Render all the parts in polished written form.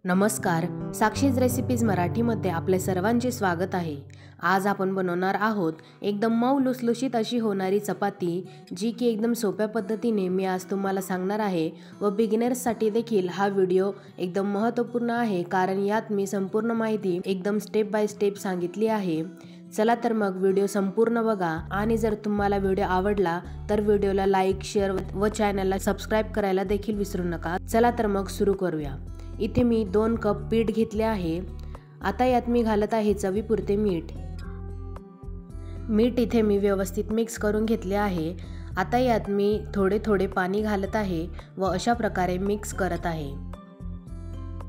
नमस्कार, साक्षीज रेसिपीज मराठीमध्ये आपले सर्वांचे स्वागत आहे। आज आपण बनवणार आहोत एकदम मऊ लुसलुशीत अशी होणारी चपाती, जी की एकदम सोप्या पद्धतीने मी आज तुम्हाला सांगणार आहे व बिगिनर्ससाठी देखील हा व्हिडिओ एकदम महत्त्वपूर्ण आहे, कारण यात मी संपूर्ण माहिती एकदम स्टेप बाय स्टेप सांगितली आहे। चला तर मग व्हिडिओ संपूर्ण बघा आणि जर तुम्हाला व्हिडिओ आवडला तर व्हिडिओला लाईक, शेअर व चॅनलला सबस्क्राईब करायला देखील विसरू नका। चला तर मग सुरू करूया। इथे मी 2 कप पीठ घेतले आहे। आता यात मी घालत आहे चवीपुरते मीठ। मीठ इथे मी व्यवस्थित मिक्स करून घेतले आहे। आता यात मी थोडे थोडे पाणी घालत आहे व अशा प्रकारे मिक्स करत आहे।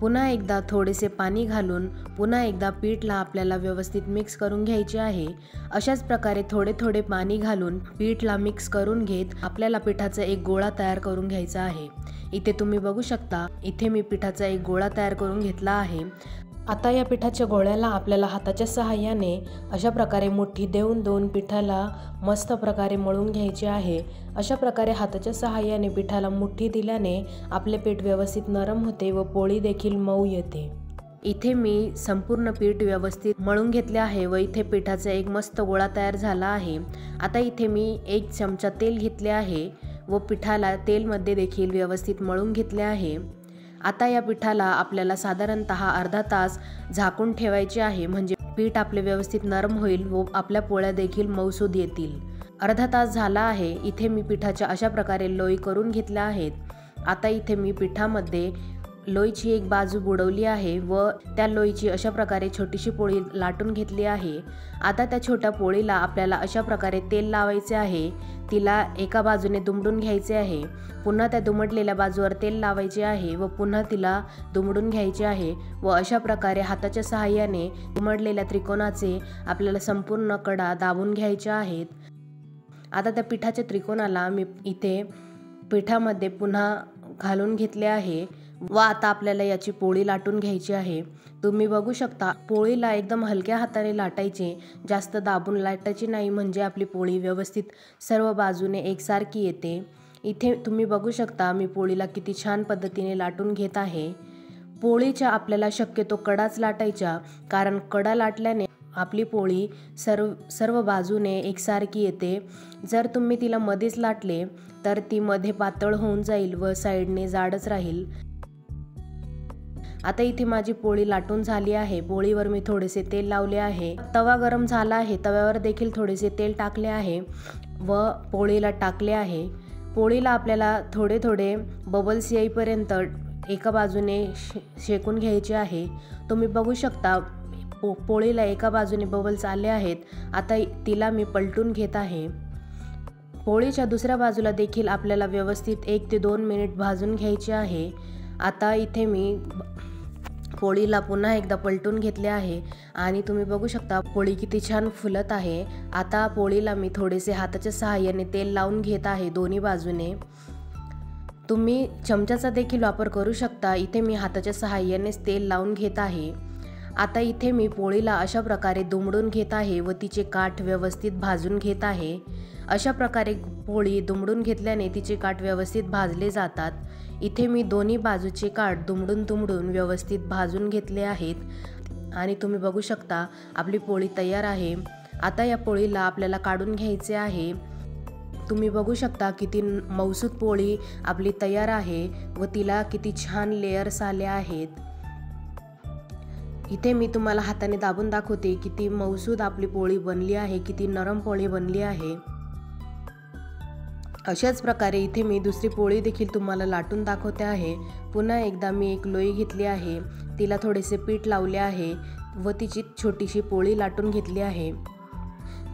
पुन्हा एकदा थोडेसे पाणी घालून पुन्हा एकदा पीठला आपल्याला व्यवस्थित मिक्स करून घ्यायचे आहे। अशाच प्रकारे थोडे थोडे पाणी घालून पीठला मिक्स करून घेत आपल्याला पिठाचा एक गोळा तयार करून घ्यायचा आहे। इथे तुम्ही बघू शकता, इथे मी पिठाचा एक गोळा तयार करून घेतला आहे। आता या पिठाच्या गोळ्याला आपल्याला हाताच्या सहाय्याने अशा प्रकारे मुठ्ठी देऊन पिठाला मस्त प्रकारे मळून घ्यायचे आहे। अशा प्रकारे हाताच्या सहाय्याने पिठाला मुठ्ठी दिल्याने आपले पीठ व्यवस्थित नरम होते व पोळी देखील मऊ येते। इथे मी संपूर्ण पीठ व्यवस्थित मळून घेतले आहे व इथे पिठाचा एक मस्त गोळा तयार झाला आहे। आता इथे मी 1 चमचा तेल घेतले आहे व पिठाला तेलमध्ये देखील व्यवस्थित मळून घेतले आहे। आता या पिठाला आपल्याला साधारणतः अर्धा तास झाकून ठेवायचे आहे, म्हणजे पीठ आपले व्यवस्थित नरम होईल व आपल्या पोळ्या देखील मऊसूद येतील। अर्धा तास झाला आहे। इथे मी पिठाच्या अशा प्रकारे लोई करून घेतल्या आहेत। आता इथे मी पिठामध्ये लोईची एक बाजू बुडवली आहे व त्या लोईची अशा प्रकारे छोटीशी पोळी लाटून घेतली आहे। आता त्या छोट्या पोळीला आपल्याला अशा प्रकारे तेल लावायचे आहे। तिला एका बाजूने दुमडून घ्यायचे आहे, पुन्हा त्या दुमडलेल्या बाजूवर तेल लावायचे आहे व पुन्हा तिला दुमडून घ्यायचे आहे व अशा प्रकारे हाताच्या सहाय्याने दुमडलेल्या त्रिकोणाचे आपल्याला संपूर्ण कडा दाबून घ्यायच्या आहेत। आता त्या पिठाच्या त्रिकोणाला मी इथे पिठामध्ये पुन्हा घालून घेतले आहे व आता आपल्याला याची पोळी लाटून घ्यायची आहे। तुम्ही बघू शकता, पोळीला एकदम हलक्या हाताने लाटायचे, जास्त दाबून लाटायची नाही, म्हणजे आपली पोळी व्यवस्थित सर्व बाजूने एकसारखी येते। इथे तुम्ही बघू शकता मी पोळीला किती छान पद्धतीने लाटून घेत आहे। पोळीच्या आपल्याला शक्यतो कडाच लाटायच्या, कारण कडा लाटल्याने आपली पोळी सर्व बाजूने एकसारखी येते। जर तुम्ही तिला मध्येच लाटले तर ती मध्ये पातळ होऊन जाईल व साईडने जाडच राहील। आता इथे माझी पोळी लाटून झाली आहे। पोळीवर मी थोडेसे तेल लावले आहे। तवा गरम झाला आहे, तव्यावर देखील थोडेसे तेल टाकले आहे व पोळीला टाकले आहे। पोळीला आपल्याला थोडे थोडे बबल्स येईपर्यंत एका बाजूने शेकून घ्यायचे आहे। तुम्ही बघू शकता पोळीला एका बाजूने बबल्स आले आहेत। आता तिला मी पलटून घेत आहे। पोळीच्या दुसऱ्या बाजूला देखील आपल्याला व्यवस्थित 1 ते 2 मिनिट भाजून घ्यायचे आहे। आता इथे मी पोळीला पुन्हा एकदा पलटून घेतले आहे आणि तुम्ही बघू शकता पोळी किती छान फुलत आहे। आता पोळीला मी थोडेसे हाताच्या सहाय्याने तेल लावून घेत आहे दोन्ही बाजूने। तुम्ही चमच्याचा देखील वापर करू शकता। इथे मी हाताच्या सहाय्यानेच तेल लावून घेत आहे। आता इथे मी पोळीला अशा प्रकारे दुमडून घेत आहे व तिचे काठ व्यवस्थित भाजून घेत आहे। अशा प्रकारे पोळी दुमडून घेतल्याने तिचे काठ व्यवस्थित भाजले जातात। इथे मी दोन्ही बाजूचे काठ दुमडून व्यवस्थित भाजून घेतले आहेत आणि तुम्ही बघू शकता आपली पोळी तयार आहे। आता या पोळीला आपल्याला काढून घ्यायचे आहे। तुम्ही बघू शकता किती मऊसूद पोळी आपली तयार आहे व तिला किती छान लेयर्स आले आहेत। इथे मी तुम्हाला हाताने दाबून दाखवते किती मऊसूद आपली पोळी बनली आहे, किती नरम पोळी बनली आहे। अशाच प्रकारे इथे मी दुसरी पोळी देखील तुम्हाला लाटून दाखवते आहे। पुन्हा एकदा मी एक लोई घेतली आहे, तिला थोडेसे पीठ लावले आहे व तिची छोटीशी पोळी लाटून घेतली आहे।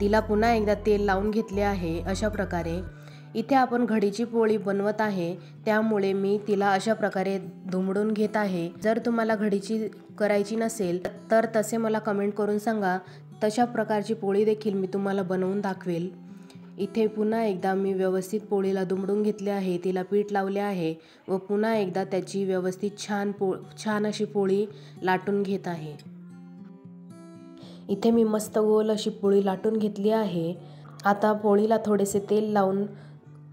तिला पुन्हा एकदा तेल लावून घेतले आहे। अशा प्रकारे इथे आपण घडीची पोळी बनवत आहे, त्यामुळे मी तिला अशा प्रकारे दुमडून घेत आहे। जर तुम्हाला घडीची करायची नसेल तर तसे मला कमेंट करून सांगा, तशा प्रकारची पोळी देखील मी तुम्हाला बनवून दाखवेल। इथे पुन्हा एकदा मी व्यवस्थित पोळीला दुमडून घेतले आहे, तिला पीठ लावले आहे व पुन्हा एकदा त्याची व्यवस्थित छान अशी पोळी लाटून घेत आहे। इथे मी मस्त गोल अशी पोळी लाटून घेतली आहे। आता पोळीला थोडेसे तेल लावून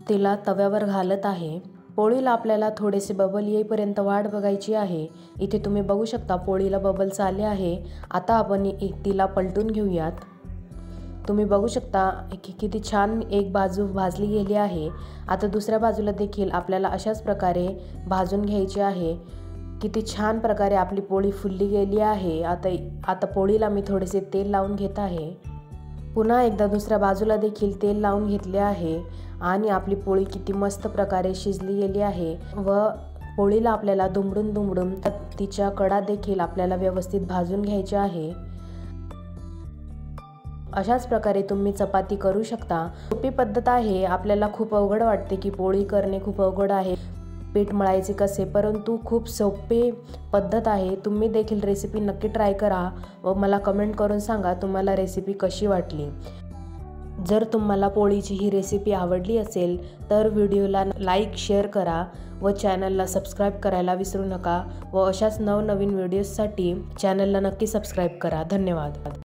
तिला तव्यावर घालत आहे। पोळीला आपल्याला थोडेसे बबल येईपर्यंत वाट बघायची आहे। इथे तुम्ही बघू शकता पोळीला बबल्स आले आहे। आता आपण तिला पलटून घेऊयात। तुम्ही बघू शकता की किती छान एक बाजू भाजली गेली आहे। आता दुसऱ्या बाजूला देखील आपल्याला अशाच प्रकारे भाजून घ्यायची आहे। किती छान प्रकारे आपली पोळी फुलली गेली आहे। आता पोळीला मी थोडेसे तेल लावून घेत आहे। पुन्हा एकदा दुसऱ्या बाजूला देखील तेल लावून घेतले आहे आणि आपली पोळी किती मस्त प्रकारे शिजली गेली आहे व पोळीला आपल्याला दुमडून तिच्या कडा देखील आपल्याला व्यवस्थित भाजून घ्यायच्या आहे। अशाच प्रकारे तुम्ही चपाती करू शकता। सोपी पद्धत आहे। आपल्याला खूप अवघड वाटते की पोळी करणे खूप अवघड आहे, पीठ मळायचे कसे, परंतु खूप सोपी पद्धत आहे। तुम्ही देखील रेसिपी नक्की ट्राय करा व मला कमेंट करून सांगा तुम्हाला रेसिपी कशी वाटली। जर तुम्हाला पोळीची ही रेसिपी आवडली असेल तर व्हिडिओला लाईक शेअर करा व चॅनलला सबस्क्राईब करायला विसरू नका व अशाच नवनवीन व्हिडिओजसाठी चॅनलला नक्की सबस्क्राईब करा। धन्यवाद।